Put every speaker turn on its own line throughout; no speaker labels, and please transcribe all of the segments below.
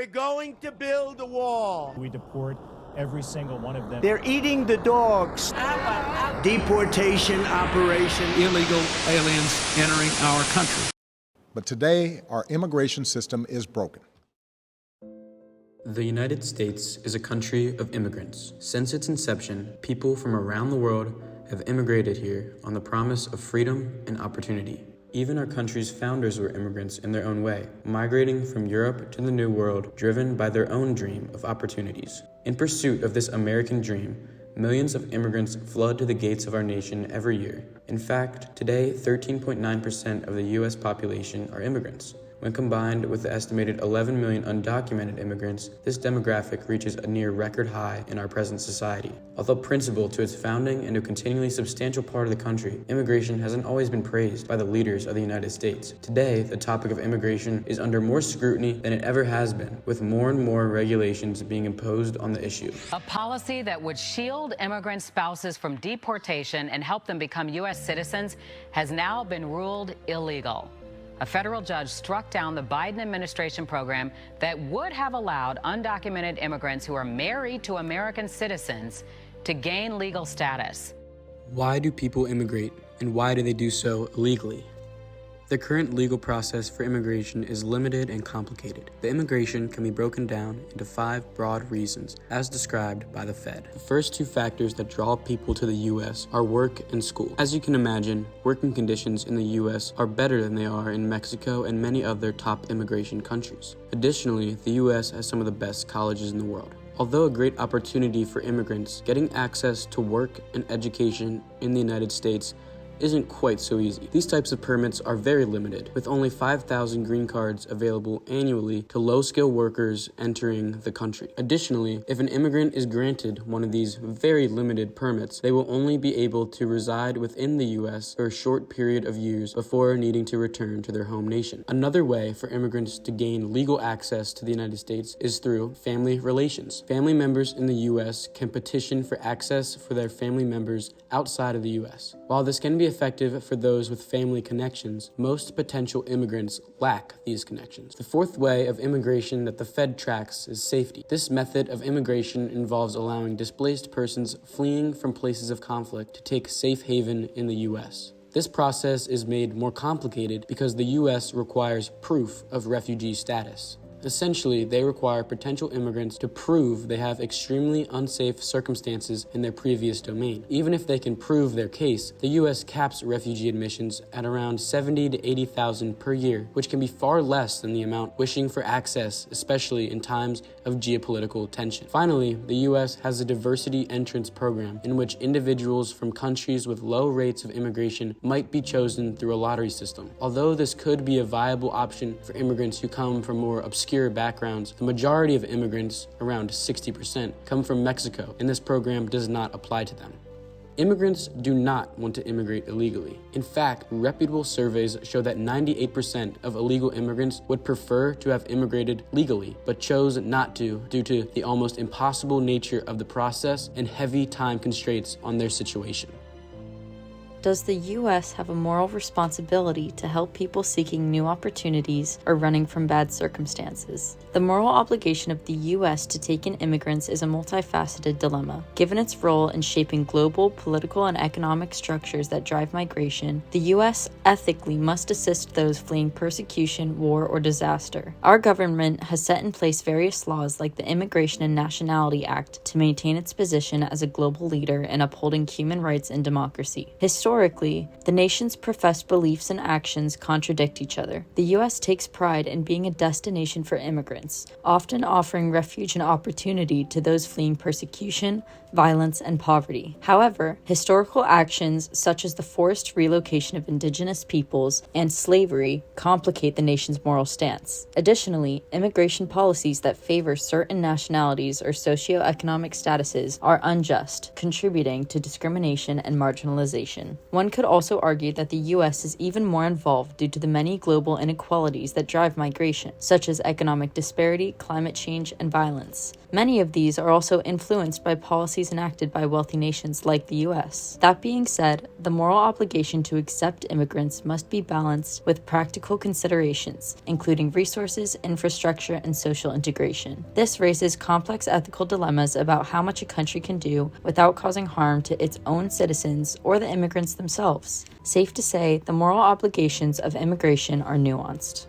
We're going to build a wall.
We deport every single one of them.
They're eating the dogs. Deportation operation.
Illegal aliens entering our country.
But today, our immigration system is broken.
The United States is a country of immigrants. Since its inception, people from around the world have immigrated here on the promise of freedom and opportunity. Even our country's founders were immigrants in their own way, migrating from Europe to the New World, driven by their own dream of opportunities. In pursuit of this American dream, millions of immigrants flood to the gates of our nation every year. In fact, today, 13.9% of the U.S. population are immigrants. When combined with the estimated 11 million undocumented immigrants, this demographic reaches a near record high in our present society. Although principal to its founding and a continually substantial part of the country, immigration hasn't always been praised by the leaders of the United States. Today, the topic of immigration is under more scrutiny than it ever has been, with more and more regulations being imposed on the issue.
A policy that would shield immigrant spouses from deportation and help them become U.S. citizens has now been ruled illegal. A federal judge struck down the Biden administration program that would have allowed undocumented immigrants who are married to American citizens to gain legal status.
Why do people immigrate, and why do they do so illegally? The current legal process for immigration is limited and complicated. The immigration can be broken down into 5 broad reasons, as described by the Fed. The first 2 factors that draw people to the U.S. are work and school. As you can imagine, working conditions in the U.S. are better than they are in Mexico and many other top immigration countries. Additionally, the U.S. has some of the best colleges in the world. Although a great opportunity for immigrants, getting access to work and education in the United States isn't quite so easy. These types of permits are very limited, with only 5,000 green cards available annually to low-skill workers entering the country. Additionally, if an immigrant is granted one of these very limited permits, they will only be able to reside within the U.S. for a short period of years before needing to return to their home nation. Another way for immigrants to gain legal access to the United States is through family relations. Family members in the U.S. can petition for access for their family members outside of the U.S. While this can be effective for those with family connections, most potential immigrants lack these connections. The fourth way of immigration that the Fed tracks is safety. This method of immigration involves allowing displaced persons fleeing from places of conflict to take safe haven in the U.S. This process is made more complicated because the U.S. requires proof of refugee status. Essentially, they require potential immigrants to prove they have extremely unsafe circumstances in their previous domain. Even if they can prove their case, the U.S. caps refugee admissions at around 70 to 80,000 per year, which can be far less than the amount wishing for access, especially in times of geopolitical tension. Finally, the U.S. has a diversity entrance program in which individuals from countries with low rates of immigration might be chosen through a lottery system. Although this could be a viable option for immigrants who come from more obscure backgrounds, the majority of immigrants, around 60%, come from Mexico, and this program does not apply to them. Immigrants do not want to immigrate illegally. In fact, reputable surveys show that 98% of illegal immigrants would prefer to have immigrated legally, but chose not to due to the almost impossible nature of the process and heavy time constraints on their situation.
Does the U.S. have a moral responsibility to help people seeking new opportunities or running from bad circumstances? The moral obligation of the U.S. to take in immigrants is a multifaceted dilemma. Given its role in shaping global political and economic structures that drive migration, the U.S. ethically must assist those fleeing persecution, war, or disaster. Our government has set in place various laws like the Immigration and Nationality Act to maintain its position as a global leader in upholding human rights and democracy. Historically, the nation's professed beliefs and actions contradict each other. The U.S. takes pride in being a destination for immigrants, often offering refuge and opportunity to those fleeing persecution, violence, and poverty. However, historical actions such as the forced relocation of indigenous peoples and slavery complicate the nation's moral stance. Additionally, immigration policies that favor certain nationalities or socioeconomic statuses are unjust, contributing to discrimination and marginalization. One could also argue that the U.S. is even more involved due to the many global inequalities that drive migration, such as economic disparity, climate change, and violence. Many of these are also influenced by policies enacted by wealthy nations like the U.S. That being said, the moral obligation to accept immigrants must be balanced with practical considerations, including resources, infrastructure, and social integration. This raises complex ethical dilemmas about how much a country can do without causing harm to its own citizens or the immigrants themselves. Safe to say, the moral obligations of immigration are nuanced.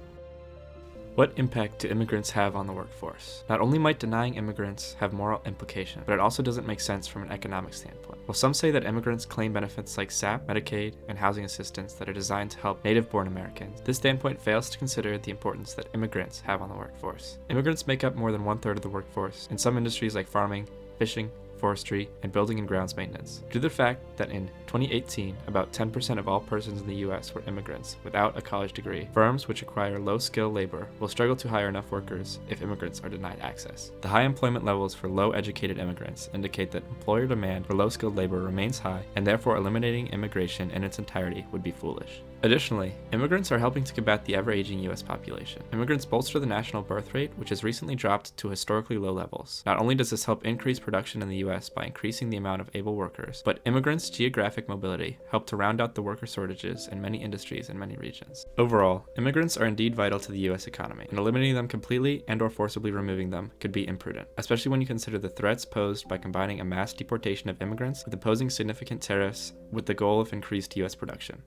What impact do immigrants have on the workforce? Not only might denying immigrants have moral implications, but it also doesn't make sense from an economic standpoint. While some say that immigrants claim benefits like SAP, Medicaid, and housing assistance that are designed to help native-born Americans, this standpoint fails to consider the importance that immigrants have on the workforce. Immigrants make up more than 1/3 of the workforce in some industries like farming, fishing, forestry, and building and grounds maintenance. Due to the fact that in 2018, about 10% of all persons in the U.S. were immigrants without a college degree, firms which require low-skill labor will struggle to hire enough workers if immigrants are denied access. The high employment levels for low-educated immigrants indicate that employer demand for low-skilled labor remains high, and therefore eliminating immigration in its entirety would be foolish. Additionally, immigrants are helping to combat the ever-aging U.S. population. Immigrants bolster the national birth rate, which has recently dropped to historically low levels. Not only does this help increase production in the U.S. by increasing the amount of able workers, but immigrants' geographic mobility help to round out the worker shortages in many industries in many regions. Overall, immigrants are indeed vital to the U.S. economy, and eliminating them completely and/or forcibly removing them could be imprudent, especially when you consider the threats posed by combining a mass deportation of immigrants with imposing significant tariffs with the goal of increased U.S. production.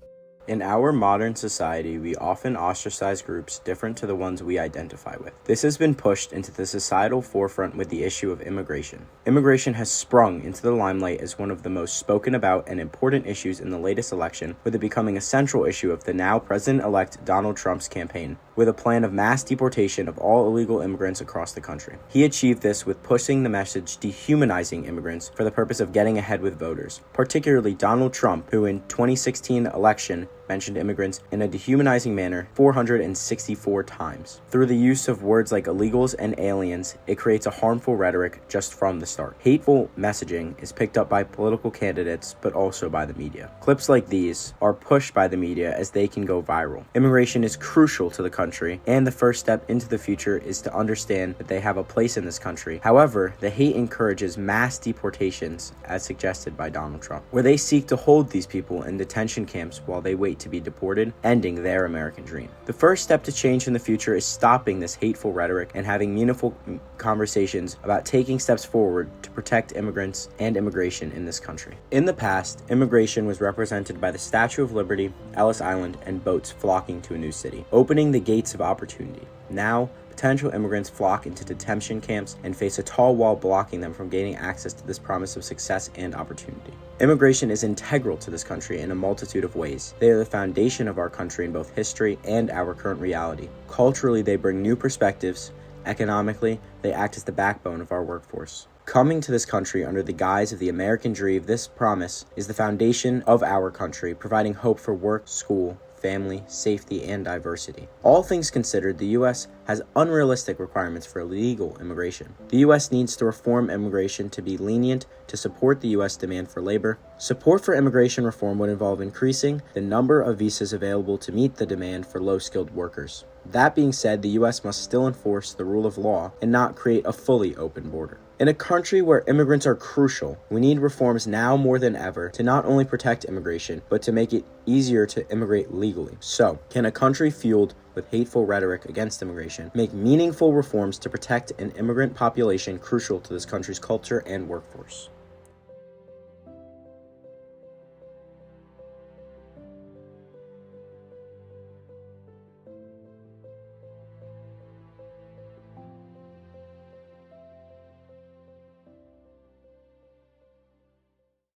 In our modern society, we often ostracize groups different to the ones we identify with. This has been pushed into the societal forefront with the issue of immigration. Immigration has sprung into the limelight as one of the most spoken about and important issues in the latest election, with it becoming a central issue of the now President-elect Donald Trump's campaign, with a plan of mass deportation of all illegal immigrants across the country. He achieved this with pushing the message dehumanizing immigrants for the purpose of getting ahead with voters, particularly Donald Trump, who in 2016 election mentioned immigrants in a dehumanizing manner 464 times. Through the use of words like illegals and aliens, it creates a harmful rhetoric just from the start. Hateful messaging is picked up by political candidates, but also by the media. Clips like these are pushed by the media as they can go viral. Immigration is crucial to the country, and the first step into the future is to understand that they have a place in this country. However, the hate encourages mass deportations, as suggested by Donald Trump, where they seek to hold these people in detention camps while they wait to be deported, ending their American dream. The first step to change in the future is stopping this hateful rhetoric and having meaningful conversations about taking steps forward to protect immigrants and immigration in this country. In the past, immigration was represented by the Statue of Liberty, Ellis Island, and boats flocking to a new city, opening the gates of opportunity. Now, potential immigrants flock into detention camps and face a tall wall blocking them from gaining access to this promise of success and opportunity. Immigration is integral to this country in a multitude of ways. They are the foundation of our country in both history and our current reality. Culturally, they bring new perspectives. Economically, they act as the backbone of our workforce. Coming to this country under the guise of the American dream, this promise is the foundation of our country, providing hope for work, school, family, safety, and diversity. All things considered, the U.S. has unrealistic requirements for illegal immigration. The U.S. needs to reform immigration to be lenient to support the U.S. demand for labor. Support for immigration reform would involve increasing the number of visas available to meet the demand for low-skilled workers. That being said, the U.S. must still enforce the rule of law and not create a fully open border. In a country where immigrants are crucial, we need reforms now more than ever to not only protect immigration, but to make it easier to immigrate legally. So, can a country fueled with hateful rhetoric against immigration make meaningful reforms to protect an immigrant population crucial to this country's culture and workforce?